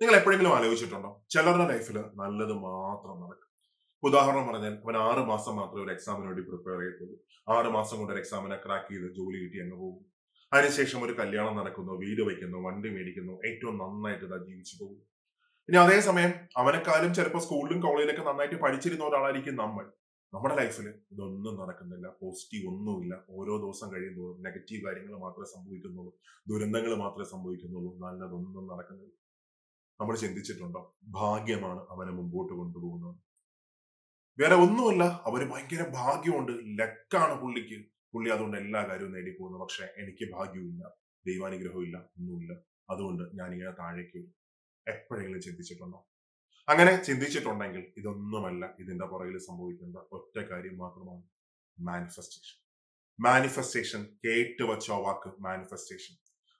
നിങ്ങൾ എപ്പോഴെങ്കിലും ആലോചിച്ചിട്ടുണ്ടോ? ചിലരുടെ ലൈഫിൽ നല്ലത് മാത്രം നടക്കും. ഉദാഹരണം പറഞ്ഞാൽ അവൻ 6 മാസം മാത്രമേ ഒരു എക്സാമിന് വേണ്ടി പ്രിപ്പയർ ചെയ്യത്തുള്ളൂ. 6 മാസം കൊണ്ട് ഒരു എക്സാമിനെ ക്രാക്ക് ചെയ്ത് ജോലി കിട്ടി അങ്ങ് പോകും. അതിനുശേഷം ഒരു കല്യാണം നടക്കുന്നു, വീട് വയ്ക്കുന്നു, വണ്ടി മേടിക്കുന്നു, ഏറ്റവും നന്നായിട്ട് ഇതാ ജീവിച്ചു പോകുന്നു. ഇനി അതേസമയം അവനെക്കാളും ചിലപ്പോൾ സ്കൂളിലും കോളേജിലൊക്കെ നന്നായിട്ട് പഠിച്ചിരുന്ന ഒരാളായിരിക്കും നമ്മൾ. നമ്മുടെ ലൈഫിൽ ഇതൊന്നും നടക്കുന്നില്ല, പോസിറ്റീവ് ഒന്നുമില്ല. ഓരോ ദിവസം കഴിയുമ്പോഴും നെഗറ്റീവ് കാര്യങ്ങൾ മാത്രമേ സംഭവിക്കുന്നുള്ളൂ, ദുരന്തങ്ങൾ മാത്രമേ സംഭവിക്കുന്നുള്ളൂ, നല്ലതൊന്നും നടക്കുന്നില്ല. നമ്മൾ ചിന്തിച്ചിട്ടുണ്ടോ? ഭാഗ്യമാണ് അവനെ മുമ്പോട്ട് കൊണ്ടുപോകുന്നത്. വേറെ ഒന്നുമല്ല, അവന് ഭയങ്കര ഭാഗ്യമുണ്ട്, ലക്കാണ് പുള്ളിക്ക്. പുള്ളി അതുകൊണ്ട് എല്ലാ കാര്യവും നേടിപ്പോകുന്നു. പക്ഷെ എനിക്ക് ഭാഗ്യമില്ല, ദൈവാനുഗ്രഹമില്ല, ഒന്നുമില്ല. അതുകൊണ്ട് ഞാൻ ഇങ്ങനെ താഴേക്ക് വരും. എപ്പോഴെങ്കിലും ചിന്തിച്ചിട്ടുണ്ടോ? അങ്ങനെ ചിന്തിച്ചിട്ടുണ്ടെങ്കിൽ ഇതൊന്നുമല്ല ഇതിന്റെ പുറകിൽ സംഭവിക്കേണ്ട ഒറ്റ കാര്യം മാത്രമാണ്: മാനിഫെസ്റ്റേഷൻ. മാനിഫെസ്റ്റേഷൻ, കേട്ട് വച്ച വാക്ക് മാനിഫെസ്റ്റേഷൻ.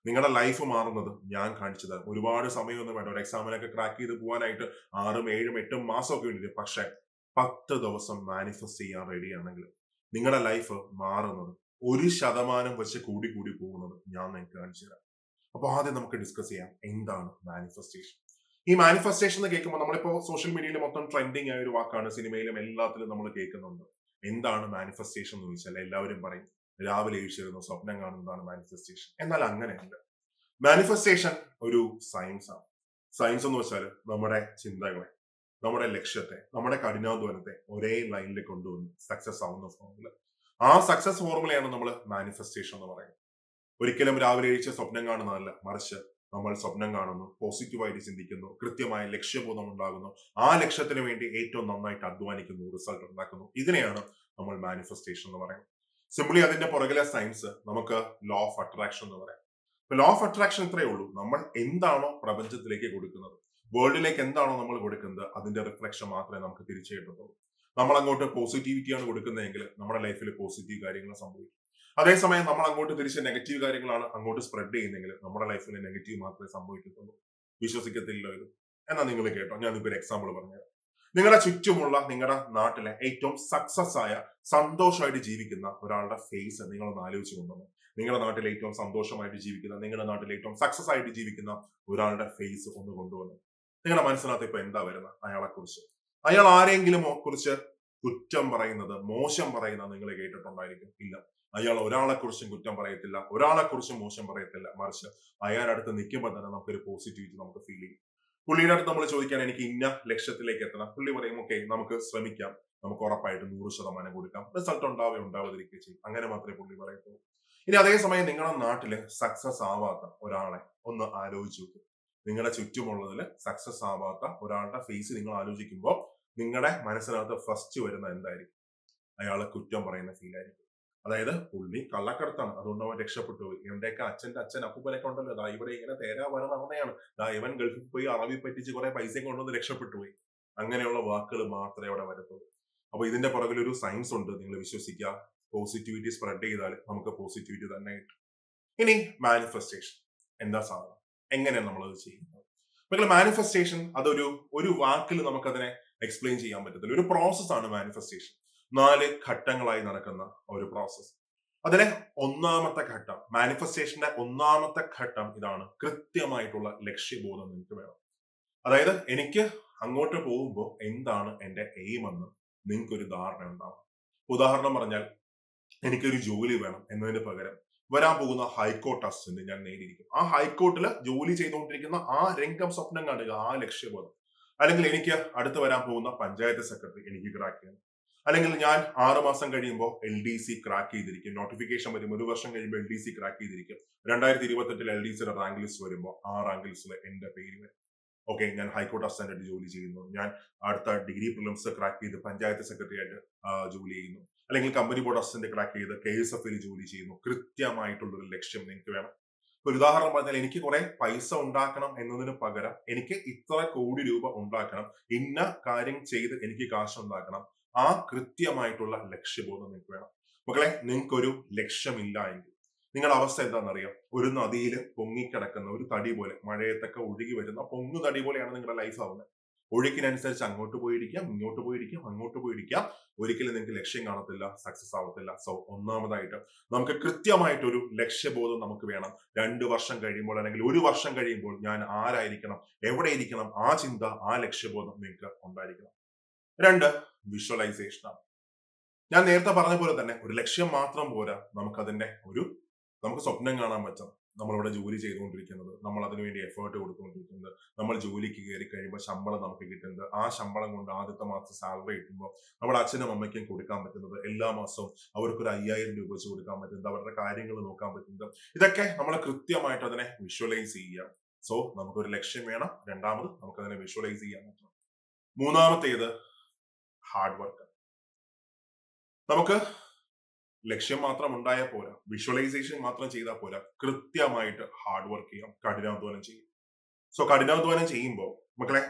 നിങ്ങളുടെ ലൈഫ് മാറുന്നത് ഞാൻ കാണിച്ചത് ഒരുപാട് സമയമൊന്നും വേണ്ട. ഒരു എക്സാമിനൊക്കെ ക്രാക്ക് ചെയ്ത് പോകാനായിട്ട് 6ഉം 7ഉം 8ഉം മാസമൊക്കെ ഉണ്ട്. പക്ഷെ 10 ദിവസം മാനിഫെസ്റ്റ് ചെയ്യാൻ റെഡിയാണെങ്കിൽ നിങ്ങളുടെ ലൈഫ് മാറുന്നത് 1% വെച്ച് കൂടി കൂടി പോകുന്നത് ഞാൻ നിങ്ങൾക്ക് കാണിച്ചു തരാം. അപ്പൊ ആദ്യം നമുക്ക് ഡിസ്കസ് ചെയ്യാം എന്താണ് മാനിഫെസ്റ്റേഷൻ. ഈ മാനിഫെസ്റ്റേഷൻ എന്ന് കേൾക്കുമ്പോൾ നമ്മളിപ്പോ സോഷ്യൽ മീഡിയയിൽ മൊത്തം ട്രെൻഡിങ് ആയ ഒരു വാക്കാണ്, സിനിമയിലും എല്ലാത്തിലും നമ്മൾ കേൾക്കുന്നുണ്ട്. എന്താണ് മാനിഫെസ്റ്റേഷൻ എന്ന് ചോദിച്ചാൽ എല്ലാവരും പറയും രാവിലെ എഴുതിരുന്ന സ്വപ്നം കാണുന്നതാണ് മാനിഫെസ്റ്റേഷൻ. എന്നാൽ അങ്ങനെയല്ല. മാനിഫെസ്റ്റേഷൻ ഒരു സയൻസ് ആണ്. സയൻസ് എന്ന് വെച്ചാൽ നമ്മുടെ ചിന്തകളെ, നമ്മുടെ ലക്ഷ്യത്തെ, നമ്മുടെ കഠിനാധ്വാനത്തെ ഒരേ ലൈനിൽ കൊണ്ടുവന്ന് സക്സസ് ആവുന്ന ഫോർമുല. ആ സക്സസ് ഫോർമുലയാണ് നമ്മൾ മാനിഫെസ്റ്റേഷൻ എന്ന് പറയുന്നത്. ഒരിക്കലും രാവിലെ എഴുതിച്ച സ്വപ്നം കാണുന്നതല്ല, മറിച്ച് നമ്മൾ സ്വപ്നം കാണുന്നു, പോസിറ്റീവായിട്ട് ചിന്തിക്കുന്നു, കൃത്യമായ ലക്ഷ്യബോധം ഉണ്ടാകുന്നു, ആ ലക്ഷ്യത്തിന് വേണ്ടി ഏറ്റവും നന്നായിട്ട് അധ്വാനിക്കുന്നു, റിസൾട്ട് ഉണ്ടാക്കുന്നു. ഇതിനെയാണ് നമ്മൾ മാനിഫെസ്റ്റേഷൻ എന്ന് പറയുന്നത്. സിംപ്ലി അതിന്റെ പുറകിലെ സയൻസ് നമുക്ക് ലോ ഓഫ് അട്രാക്ഷൻ എന്ന് പറയാം. ലോ ഓഫ് അട്രാക്ഷൻ ഇത്രയേ ഉള്ളൂ: നമ്മൾ എന്താണോ പ്രപഞ്ചത്തിലേക്ക് കൊടുക്കുന്നത്, വേൾഡിലേക്ക് എന്താണോ നമ്മൾ കൊടുക്കുന്നത്, അതിന്റെ റിഫ്ലക്ഷൻ മാത്രമേ നമുക്ക് തിരിച്ചു കിട്ടത്തുള്ളൂ. നമ്മൾ അങ്ങോട്ട് പോസിറ്റിവിറ്റിയാണ് കൊടുക്കുന്നതെങ്കിൽ നമ്മുടെ ലൈഫിൽ പോസിറ്റീവ് കാര്യങ്ങൾ സംഭവിക്കും. അതേസമയം നമ്മൾ അങ്ങോട്ട് തിരിച്ച് നെഗറ്റീവ് കാര്യങ്ങളാണ് അങ്ങോട്ട് സ്പ്രെഡ് ചെയ്യുന്നതെങ്കിൽ നമ്മുടെ ലൈഫിൽ നെഗറ്റീവ് മാത്രമേ സംഭവിക്കത്തുള്ളൂ. വിശ്വസിക്കത്തില്ല ഇത്. എന്നാൽ നിങ്ങൾ കേട്ടോ, ഞാൻ നിങ്ങൾക്ക് ഒരു എക്സാമ്പിൾ പറഞ്ഞുതരാം. നിങ്ങളുടെ ചുറ്റുമുള്ള നിങ്ങളുടെ നാട്ടിലെ ഏറ്റവും സക്സസ് ആയ, സന്തോഷമായിട്ട് ജീവിക്കുന്ന ഒരാളുടെ ഫേസ് നിങ്ങളൊന്ന് ആലോചിച്ച് കൊണ്ടുവന്നു. നിങ്ങളുടെ നാട്ടിൽ ഏറ്റവും സന്തോഷമായിട്ട് ജീവിക്കുന്ന, നിങ്ങളുടെ നാട്ടിൽ ഏറ്റവും സക്സസ് ആയിട്ട് ജീവിക്കുന്ന ഒരാളുടെ ഫേസ് ഒന്ന് കൊണ്ടുവന്നു. നിങ്ങളുടെ മനസ്സിനകത്ത് ഇപ്പൊ എന്താ വരുന്നത്? അയാളെ കുറിച്ച്, അയാൾ ആരെങ്കിലും കുറിച്ച് കുറ്റം പറയുന്നത്, മോശം പറയുന്നത് നിങ്ങൾ കേട്ടിട്ടുണ്ടായിരിക്കും. ഇല്ല, അയാൾ ഒരാളെ കുറിച്ചും കുറ്റം പറയത്തില്ല, ഒരാളെ കുറിച്ചും മോശം പറയത്തില്ല, മറിച്ച് അയാളുടെ അടുത്ത് നിൽക്കുമ്പോൾ തന്നെ നമുക്കൊരു പോസിറ്റിവിറ്റി നമുക്ക് ഫീൽ ചെയ്യും. പുള്ളിയുടെ അടുത്ത് നമ്മൾ ചോദിക്കാൻ എനിക്ക് ഇന്ന ലക്ഷ്യത്തിലേക്ക് എത്തണം, പുള്ളി പറയും ഓക്കെ നമുക്ക് ശ്രമിക്കാം, നമുക്ക് ഉറപ്പായിട്ട് 100% കൊടുക്കാം, റിസൾട്ട് ഉണ്ടാവാതിരിക്കുകയും ചെയ്യും. അങ്ങനെ മാത്രമേ പുള്ളി പറയത്തുള്ളൂ. ഇനി അതേസമയം നിങ്ങളുടെ നാട്ടില് സക്സസ് ആവാത്ത ഒരാളെ ഒന്ന് ആലോചിച്ച് നോക്കും. നിങ്ങളുടെ ചുറ്റുമുള്ളതിൽ സക്സസ് ആവാത്ത ഒരാളുടെ ഫേസ് നിങ്ങൾ ആലോചിക്കുമ്പോൾ നിങ്ങളുടെ മനസ്സിനകത്ത് ഫസ്റ്റ് വരുന്ന എന്തായിരിക്കും? അയാളെ കുറ്റം പറയുന്ന ഫീൽ ആയിരിക്കും. അതായത് പുള്ളി കള്ളക്കടത്താണ്, അതുകൊണ്ട് അവൻ രക്ഷപ്പെട്ടു പോയി. ഇവന്റെയൊക്കെ അച്ഛന്റെ അച്ഛൻ അപ്പൂപ്പനൊക്കെ ഉണ്ടല്ലോ, ദാ ഇവിടെ ഇങ്ങനെ തേരാ വരം നടന്നതാണ്, ദാ ഇവൻ ഗൾഫിൽ പോയി അറബി പറ്റിച്ച് കുറെ പൈസയും കൊണ്ടുവന്ന് രക്ഷപ്പെട്ടു പോയി. അങ്ങനെയുള്ള വാക്കുകൾ മാത്രമേ അവിടെ വരത്തുള്ളൂ. അപ്പൊ ഇതിന്റെ പുറകിൽ ഒരു സയൻസ് ഉണ്ട്, നിങ്ങൾ വിശ്വസിക്കുക. പോസിറ്റിവിറ്റി സ്പ്രെഡ് ചെയ്താൽ നമുക്ക് പോസിറ്റിവിറ്റി തന്നെ കിട്ടും. ഇനി മാനിഫെസ്റ്റേഷൻ എന്താ സാധനം, എങ്ങനെയാണ് നമ്മളത് ചെയ്യുന്നത്? നിങ്ങൾ മാനിഫെസ്റ്റേഷൻ അതൊരു ഒരു വാക്കിൽ നമുക്കതിനെ എക്സ്പ്ലെയിൻ ചെയ്യാൻ പറ്റത്തില്ല. ഒരു പ്രോസസ് ആണ് മാനിഫെസ്റ്റേഷൻ. 4 ഘട്ടങ്ങളായി നടക്കുന്ന ഒരു പ്രോസസ്. അതിലെ ഒന്നാമത്തെ ഘട്ടം, മാനിഫെസ്റ്റേഷന്റെ ഒന്നാമത്തെ ഘട്ടം ഇതാണ്: കൃത്യമായിട്ടുള്ള ലക്ഷ്യബോധം നിങ്ങൾക്ക് വേണം. അതായത് എനിക്ക് അങ്ങോട്ട് പോകുമ്പോൾ എന്താണ് എന്റെ എയിം എന്ന് നിങ്ങൾക്കൊരു ധാരണ ഉണ്ടാവും. ഉദാഹരണം പറഞ്ഞാൽ, എനിക്കൊരു ജോലി വേണം എന്നതിന് പകരം വരാൻ പോകുന്ന ഹൈക്കോർട്ട് അസിസ്റ്റന്റ് ഞാൻ നേടിയിരിക്കും. ആ ഹൈക്കോർട്ടിൽ ജോലി ചെയ്തുകൊണ്ടിരിക്കുന്ന ആ രംഗം സ്വപ്നം കാണുക, ആ ലക്ഷ്യബോധം. അല്ലെങ്കിൽ എനിക്ക് അടുത്ത് വരാൻ പോകുന്ന പഞ്ചായത്ത് സെക്രട്ടറി എനിക്ക് ക്രാക്ക് ചെയ്യണം. അല്ലെങ്കിൽ ഞാൻ 6 മാസം കഴിയുമ്പോൾ LDC ക്രാക്ക് ചെയ്തിരിക്കും, നോട്ടിഫിക്കേഷൻ വരും. 1 വർഷം കഴിയുമ്പോൾ LDC ക്രാക്ക് ചെയ്തിരിക്കും. 2028 LDCയുടെ റാങ്ക് ലിസ്റ്റ് വരുമ്പോൾ ആ റാങ്ക് ലിസ്റ്റിൽ എന്റെ പേര് വരും. ഓക്കെ, ഞാൻ ഹൈക്കോർട്ട് അസിസ്റ്റന്റ് ജോലി ചെയ്യുന്നു, ഞാൻ അടുത്ത ഡിഗ്രി പ്രിലിംസ് ക്രാക്ക് ചെയ്ത് പഞ്ചായത്ത് സെക്രട്ടറി ആയിട്ട് ജോലി ചെയ്യുന്നു, അല്ലെങ്കിൽ കമ്പനി ബോർഡ് അസിസ്റ്റന്റ് ക്രാക്ക് ചെയ്ത് KSFൽ ജോലി ചെയ്യുന്നു. കൃത്യമായിട്ടുള്ള ഒരു ലക്ഷ്യം നിങ്ങൾക്ക് വേണം. ഒരു ഉദാഹരണം പറഞ്ഞാൽ, എനിക്ക് കുറെ പൈസ ഉണ്ടാക്കണം എന്നതിന് പകരം എനിക്ക് ഇത്ര കോടി രൂപ ഉണ്ടാക്കണം, ഇന്ന കാര്യം ചെയ്ത് എനിക്ക് കാശ് ഉണ്ടാക്കണം. ആ കൃത്യമായിട്ടുള്ള ലക്ഷ്യബോധം നിങ്ങൾക്ക് വേണം. മക്കളെ, നിങ്ങൾക്കൊരു ലക്ഷ്യമില്ല എങ്കിൽ നിങ്ങളുടെ അവസ്ഥ എന്താണെന്നറിയാം? ഒരു നദിയിൽ പൊങ്ങിക്കിടക്കുന്ന ഒരു തടി പോലെ, മഴയത്തൊക്കെ ഒഴുകി വരുന്ന പൊങ്ങു തടി പോലെയാണ് നിങ്ങളുടെ ലൈഫ് ആവുന്നത്. ഒഴുക്കിനനുസരിച്ച് അങ്ങോട്ട് പോയിരിക്കാം, ഇങ്ങോട്ട് പോയിരിക്കാം, അങ്ങോട്ട് പോയിരിക്കാം. ഒരിക്കലും നിങ്ങൾക്ക് ലക്ഷ്യം കാണത്തില്ല, സക്സസ് ആവത്തില്ല. സോ ഒന്നാമതായിട്ട് നമുക്ക് കൃത്യമായിട്ട് ഒരു ലക്ഷ്യബോധം നമുക്ക് വേണം. 2 വർഷം കഴിയുമ്പോൾ അല്ലെങ്കിൽ 1 വർഷം കഴിയുമ്പോൾ ഞാൻ ആരായിരിക്കണം, എവിടെ ഇരിക്കണം, ആ ചിന്ത, ആ ലക്ഷ്യബോധം നിങ്ങൾക്ക് ഉണ്ടായിരിക്കണം. 2, വിഷ്വലൈസേഷൻ. ഞാൻ നേരത്തെ പറഞ്ഞ പോലെ തന്നെ ഒരു ലക്ഷ്യം മാത്രം പോരാ, നമുക്ക് സ്വപ്നം കാണാൻ പറ്റണം. നമ്മളിവിടെ ജോലി ചെയ്തുകൊണ്ടിരിക്കുന്നത്, നമ്മൾ അതിനുവേണ്ടി എഫേർട്ട് കൊടുത്തുകൊണ്ടിരിക്കുന്നത്, നമ്മൾ ജോലിക്ക് കയറി കഴിയുമ്പോൾ ശമ്പളം നമുക്ക് കിട്ടുന്നത്, ആ ശമ്പളം കൊണ്ട് ആദ്യത്തെ മാസം സാലറി കിട്ടുമ്പോൾ നമ്മുടെ അച്ഛനും അമ്മയ്ക്കും കൊടുക്കാൻ പറ്റുന്നത്, എല്ലാ മാസവും അവർക്കൊരു 5000 രൂപ വെച്ച് കൊടുക്കാൻ പറ്റുന്നത്, അവരുടെ കാര്യങ്ങൾ നോക്കാൻ പറ്റുന്നത്, ഇതൊക്കെ നമ്മൾ കൃത്യമായിട്ട് അതിനെ വിഷ്വലൈസ് ചെയ്യുക. സോ നമുക്കൊരു ലക്ഷ്യം വേണം. രണ്ടാമത് നമുക്കതിനെ വിഷ്വലൈസ് ചെയ്യാൻ പറ്റണം. മൂന്നാമത്തേത് ഹാർഡ് വർക്ക്. നമുക്ക് ലക്ഷ്യം മാത്രം ഉണ്ടായാൽ പോരാ, വിഷ്വലൈസേഷൻ മാത്രം ചെയ്താൽ പോരാ, കൃത്യമായിട്ട് ഹാർഡ് വർക്ക് ചെയ്യാം, കഠിനാധ്വാനം ചെയ്യും. സോ കഠിനാധ്വാനം ചെയ്യുമ്പോൾ മക്കളെ,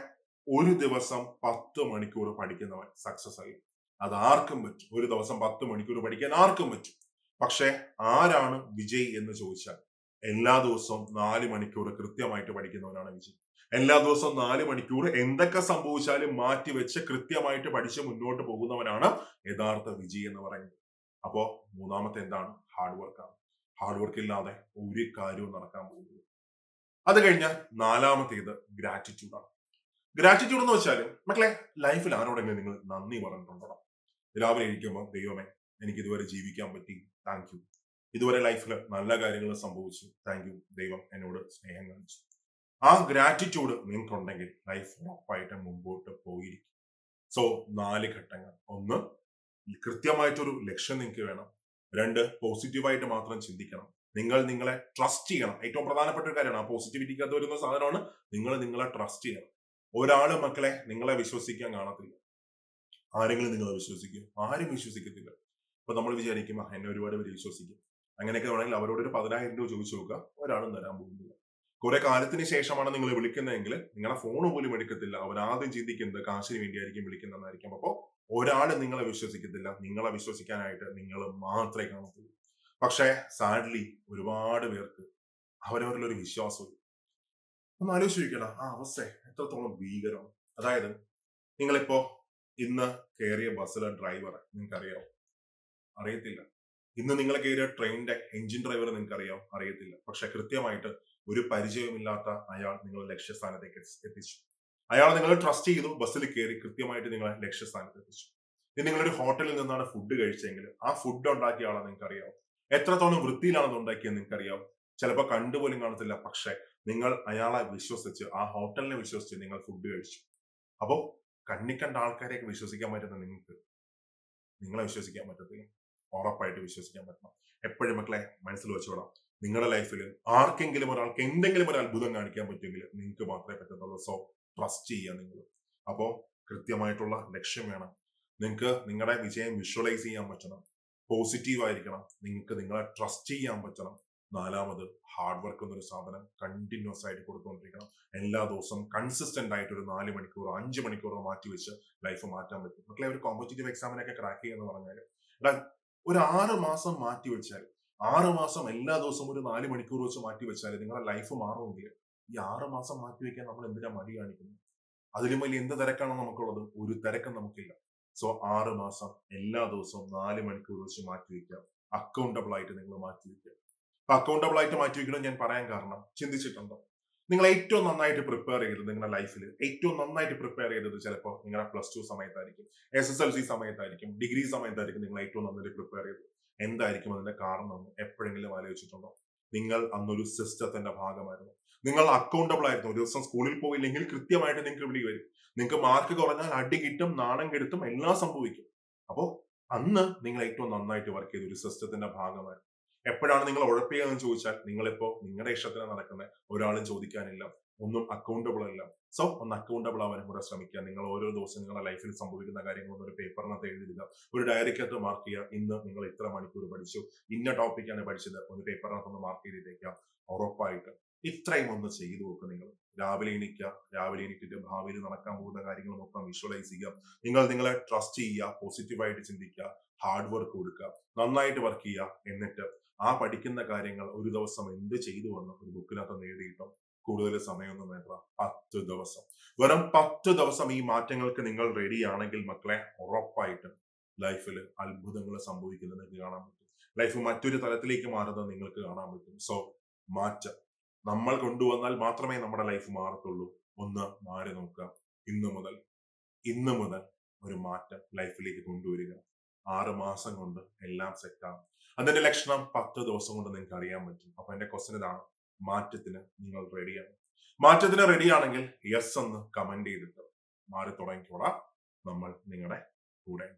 ഒരു ദിവസം 10 മണിക്കൂർ പഠിക്കുന്നവൻ സക്സസ് ആയി. അത് ആർക്കും പറ്റും. ഒരു ദിവസം 10 മണിക്കൂർ പഠിക്കാൻ ആർക്കും പറ്റും. പക്ഷെ ആരാണ് വിജയ് എന്ന് ചോദിച്ചാൽ, എല്ലാ ദിവസവും 4 മണിക്കൂർ കൃത്യമായിട്ട് പഠിക്കുന്നവനാണ് വിജയ്. എല്ലാ ദിവസവും 4 മണിക്കൂർ എന്തൊക്കെ സംഭവിച്ചാലും മാറ്റിവെച്ച് കൃത്യമായിട്ട് പഠിച്ച് മുന്നോട്ട് പോകുന്നവനാണ് യഥാർത്ഥ വിജയ് എന്ന് പറയുന്നത്. അപ്പോ മൂന്നാമത്തെ എന്താണ്? ഹാർഡ് വർക്കാണ്. ഹാർഡ് വർക്ക് ഇല്ലാതെ ഒരു കാര്യവും നടക്കാൻ പോകുന്നില്ല. അത് കഴിഞ്ഞാൽ നാലാമത്തേത് ഗ്രാറ്റിറ്റ്യൂഡാണ്. ഗ്രാറ്റിറ്റ്യൂഡ് എന്ന് വെച്ചാൽ മക്കളെ, ലൈഫിൽ ആരോടെങ്കിലും നിങ്ങൾ നന്ദി പറഞ്ഞിട്ടുണ്ടോ? രാവിലെ ഇരിക്കുമ്പോൾ, ദൈവമേ എനിക്ക് ഇതുവരെ ജീവിക്കാൻ പറ്റി, താങ്ക് യു. ഇതുവരെ ലൈഫിൽ നല്ല കാര്യങ്ങൾ സംഭവിച്ചു, താങ്ക് യു, ദൈവം എന്നോട് സ്നേഹം കാണിച്ചു. ആ ഗ്രാറ്റിറ്റ്യൂഡ് നിങ്ങൾക്കുണ്ടെങ്കിൽ ലൈഫ് ഉറപ്പായിട്ട് മുമ്പോട്ട് പോയിരിക്കും. സോ 4 ഘട്ടങ്ങൾ. 1, കൃത്യമായിട്ടൊരു ലക്ഷ്യം നിങ്ങൾക്ക് വേണം. 2, പോസിറ്റീവായിട്ട് മാത്രം ചിന്തിക്കണം. നിങ്ങൾ നിങ്ങളെ ട്രസ്റ്റ് ചെയ്യണം. ഏറ്റവും പ്രധാനപ്പെട്ട ഒരു കാര്യമാണ്. ആ പോസിറ്റിവിറ്റിക്കകത്ത് വരുന്ന സാധനമാണ് നിങ്ങളെ ട്രസ്റ്റ് ചെയ്യണം. ഒരാള് മക്കളെ നിങ്ങളെ വിശ്വസിക്കാൻ കാണത്തില്ല. ആരെങ്കിലും നിങ്ങളെ വിശ്വസിക്കും? ആരും വിശ്വസിക്കത്തില്ല. ഇപ്പൊ നമ്മൾ വിചാരിക്കും എന്നെ ഒരുപാട് പേര് വിശ്വസിക്കും. അങ്ങനെയൊക്കെ വേണമെങ്കിൽ അവരോട് ഒരു 10,000 രൂപ ചോദിച്ചു നോക്കുക, ഒരാളും തരാൻ പോകുന്നില്ല. കുറെ കാലത്തിന് ശേഷമാണ് നിങ്ങൾ വിളിക്കുന്നതെങ്കിൽ നിങ്ങളെ ഫോൺ പോലും എടുക്കത്തില്ല. അവർ ആദ്യം ചിന്തിക്കുന്നത് കാശിന് വേണ്ടിയായിരിക്കും വിളിക്കുന്നതെന്നായിരിക്കും. അപ്പോ ഒരാള് നിങ്ങളെ വിശ്വസിക്കത്തില്ല. നിങ്ങളെ വിശ്വസിക്കാനായിട്ട് നിങ്ങൾ മാത്രമേ കാണത്തുള്ളൂ. പക്ഷേ സാഡ്ലി ഒരുപാട് പേർക്ക് അവരവരിലൊരു വിശ്വാസവും. ഒന്ന് ആലോചിച്ച് നോക്കണം, ആ അവസ്ഥ എത്രത്തോളം ഭീകരമാണ്. അതായത് നിങ്ങളിപ്പോ ഇന്ന് കയറിയ ബസ്സിലെ ഡ്രൈവർ നിങ്ങൾക്കറിയാം? അറിയത്തില്ല. ഇന്ന് നിങ്ങൾ കയറിയ ട്രെയിനിന്റെ എഞ്ചിൻ ഡ്രൈവർ നിങ്ങൾക്കറിയാം? അറിയത്തില്ല. പക്ഷെ കൃത്യമായിട്ട് ഒരു പരിചയമില്ലാത്ത അയാൾ നിങ്ങളെ ലക്ഷ്യസ്ഥാനത്തേക്ക് എത്തിച്ചു. അയാൾ നിങ്ങളെ ട്രസ്റ്റ് ചെയ്തു, ബസ്സിൽ കയറി കൃത്യമായിട്ട് നിങ്ങളെ ലക്ഷ്യസ്ഥാനത്ത് എത്തിച്ചു. ഇനി നിങ്ങളൊരു ഹോട്ടലിൽ നിന്നാണ് ഫുഡ് കഴിച്ചെങ്കിൽ ആ ഫുഡ് ഉണ്ടാക്കിയ ആളെ നിങ്ങൾക്ക് അറിയാം? എത്രത്തോളം വൃത്തിയിലാണെന്ന് ഉണ്ടാക്കിയെന്ന് നിങ്ങൾക്ക് അറിയാം? ചിലപ്പോൾ കണ്ടുപോലും കാണത്തില്ല. പക്ഷെ നിങ്ങൾ അയാളെ വിശ്വസിച്ച്, ആ ഹോട്ടലിനെ വിശ്വസിച്ച് നിങ്ങൾ ഫുഡ് കഴിച്ചു. അപ്പോ കണ്ണിക്കണ്ട ആൾക്കാരെയൊക്കെ വിശ്വസിക്കാൻ പറ്റുന്ന നിങ്ങൾക്ക് നിങ്ങളെ വിശ്വസിക്കാൻ പറ്റത്തില്ല. ഉറപ്പായിട്ട് വിശ്വസിക്കാൻ പറ്റണം. എപ്പോഴും മക്കളെ മനസ്സിൽ വെച്ചോളാം, നിങ്ങളുടെ ലൈഫിൽ ആർക്കെങ്കിലും ഒരാൾക്ക് എന്തെങ്കിലും ഒരു അത്ഭുതം കാണിക്കാൻ പറ്റുമെങ്കിൽ നിങ്ങൾക്ക് മാത്രമേ പറ്റത്തുള്ളൂ. സോ ട്രസ്റ്റ് ചെയ്യുക നിങ്ങൾ. അപ്പോ കൃത്യമായിട്ടുള്ള ലക്ഷ്യം വേണം. നിങ്ങൾക്ക് നിങ്ങളുടെ വിജയം വിഷ്വലൈസ് ചെയ്യാൻ പറ്റണം. പോസിറ്റീവ് ആയിരിക്കണം. നിങ്ങൾക്ക് നിങ്ങളെ ട്രസ്റ്റ് ചെയ്യാൻ പറ്റണം. നാലാമത് ഹാർഡ് വർക്ക് എന്നൊരു സാധനം കണ്ടിന്യൂസ് ആയിട്ട് കൊടുത്തുകൊണ്ടിരിക്കണം. എല്ലാ ദിവസവും കൺസിസ്റ്റന്റ് ആയിട്ട് ഒരു 4 മണിക്കൂറോ 5 മണിക്കൂറോ മാറ്റി വെച്ച് ലൈഫ് മാറ്റാൻ പറ്റും. മക്കളെ, ഒരു കോമ്പറ്റേറ്റീവ് എക്സാമിനൊക്കെ ക്രാക്ക് ചെയ്യുക പറഞ്ഞാൽ ഒരു 6 മാസം മാറ്റി വെച്ചാൽ, 6 മാസം എല്ലാ ദിവസവും ഒരു 4 മണിക്കൂർ വെച്ച് മാറ്റി വെച്ചാൽ നിങ്ങളുടെ ലൈഫ് മാറുമെങ്കിൽ ഈ 6 മാസം മാറ്റി വെക്കാൻ നമ്മൾ എന്തിനാ മടി കാണിക്കുന്നത്? അതിലും വലിയ എന്ത് തിരക്കാണ് നമുക്കുള്ളത്? ഒരു തിരക്കും നമുക്കില്ല. സോ 6 മാസം എല്ലാ ദിവസവും 4 മണിക്കൂർ വെച്ച് മാറ്റി വെക്കുക. അക്കൗണ്ടബിൾ ആയിട്ട് നിങ്ങൾ മാറ്റി വെക്കുക. അപ്പൊ അക്കൗണ്ടബിൾ ആയിട്ട് മാറ്റി വെക്കണം ഞാൻ പറയാൻ കാരണം, ചിന്തിച്ചിട്ടുണ്ടോ? നിങ്ങൾ ഏറ്റവും നന്നായിട്ട് പ്രിപ്പയർ ചെയ്തത് നിങ്ങളുടെ ലൈഫിൽ ഏറ്റവും നന്നായിട്ട് പ്രിപ്പയർ ചെയ്തത് ചിലപ്പോൾ നിങ്ങളുടെ +2 സമയത്തായിരിക്കും, SSLC സമയത്തായിരിക്കും, ഡിഗ്രി സമയത്തായിരിക്കും നിങ്ങൾ ഏറ്റവും നന്നായിട്ട് പ്രിപ്പയർ ചെയ്തത്. എന്തായിരിക്കും അതിന്റെ കാരണം എന്ന് എപ്പോഴെങ്കിലും ആലോചിച്ചിട്ടുണ്ടോ? നിങ്ങൾ അന്നൊരു സിസ്റ്റത്തിന്റെ ഭാഗമായിരുന്നു. നിങ്ങൾ അക്കൗണ്ടബിൾ ആയിരുന്നു. ഒരു ദിവസം സ്കൂളിൽ പോയില്ലെങ്കിൽ കൃത്യമായിട്ട് നിങ്ങൾക്ക് വിളി വരും. നിങ്ങൾക്ക് മാർക്ക് കുറഞ്ഞാൽ അടി കിട്ടും, നാണം കെടുത്തും, എല്ലാം സംഭവിക്കും. അപ്പോ അന്ന് നിങ്ങൾ ഏറ്റവും നന്നായിട്ട് വർക്ക് ചെയ്ത ഒരു സിസ്റ്റത്തിന്റെ ഭാഗമായിരുന്നു. എപ്പോഴാണ് നിങ്ങൾ ഉഴപ്പിയെന്ന് ചോദിച്ചാൽ, നിങ്ങളിപ്പോ നിങ്ങളുടെ ഇഷ്ടത്തിന് നടക്കുന്ന ഒരാളും ചോദിക്കാനില്ല, ഒന്നും അക്കൗണ്ടബിൾ അല്ല. സോ ഒന്ന് അക്കൗണ്ടബിൾ ആവാനും കൂടെ ശ്രമിക്കുക. നിങ്ങൾ ഓരോ ദിവസം നിങ്ങളുടെ ലൈഫിൽ സംഭവിക്കുന്ന കാര്യങ്ങളൊന്നും ഒരു പേപ്പറിനകത്ത് എഴുതിയിടുക, ഒരു ഡയറിക്കകത്ത് മാർക്ക് ചെയ്യുക. ഇന്ന് നിങ്ങൾ ഇത്ര മണിക്കൂർ പഠിച്ചു, ഇന്ന ടോപ്പിക്കാണ് പഠിച്ചത്, ഒന്ന് പേപ്പറിനകത്ത് ഒന്ന് മാർക്ക് ചെയ്തിട്ടേക്കാം. ഉറപ്പായിട്ട് ഇത്രയും ഒന്ന് ചെയ്തു നോക്കുക. നിങ്ങൾ രാവിലെ എണീക്കുക, രാവിലെ എണീറ്റിട്ട് ഭാവിയിൽ നടക്കാൻ പോകുന്ന കാര്യങ്ങൾ മൊത്തം വിഷ്വലൈസ് ചെയ്യുക. നിങ്ങൾ നിങ്ങളെ ട്രസ്റ്റ് ചെയ്യുക, പോസിറ്റീവായിട്ട് ചിന്തിക്കുക, ഹാർഡ് വർക്ക് കൊടുക്കുക, നന്നായിട്ട് വർക്ക് ചെയ്യുക. എന്നിട്ട് ആ പഠിക്കുന്ന കാര്യങ്ങൾ ഒരു ദിവസം എന്ത് ചെയ്തു എന്ന് ഒരു ബുക്കിനകത്ത് എഴുതിയിട്ടോ കൂടുതൽ സമയമൊന്നും വേണ്ട, 10 ദിവസം. വെറും 10 ദിവസം ഈ മാറ്റങ്ങൾക്ക് നിങ്ങൾ റെഡി ആണെങ്കിൽ മക്കളെ, ഉറപ്പായിട്ടും ലൈഫിൽ അത്ഭുതങ്ങൾ സംഭവിക്കുന്നത് നിങ്ങൾക്ക് കാണാൻ പറ്റും. ലൈഫ് മറ്റൊരു തലത്തിലേക്ക് മാറുന്നത് നിങ്ങൾക്ക് കാണാൻ പറ്റും. സോ മാറ്റം നമ്മൾ കൊണ്ടുവന്നാൽ മാത്രമേ നമ്മുടെ ലൈഫ് മാറത്തുള്ളൂ. ഒന്ന് മാറി നോക്കുക. ഇന്ന് മുതൽ ഒരു മാറ്റം ലൈഫിലേക്ക് കൊണ്ടുവരിക. 6 മാസം കൊണ്ട് എല്ലാം സെറ്റാകും. അതിന്റെ ലക്ഷണം 10 ദിവസം കൊണ്ട് നിങ്ങൾക്ക് അറിയാൻ പറ്റും. അപ്പൊ എന്റെ ക്വസ്റ്റൻ ഇതാണ്, മാറ്റത്തിന് നിങ്ങൾ റെഡിയാണ്? മാറ്റത്തിന് റെഡിയാണെങ്കിൽ യെസ് എന്ന് കമന്റ് ചെയ്തിട്ട് മാറി തുടങ്ങിക്കോളാം. നമ്മൾ നിങ്ങളുടെ കൂടെ.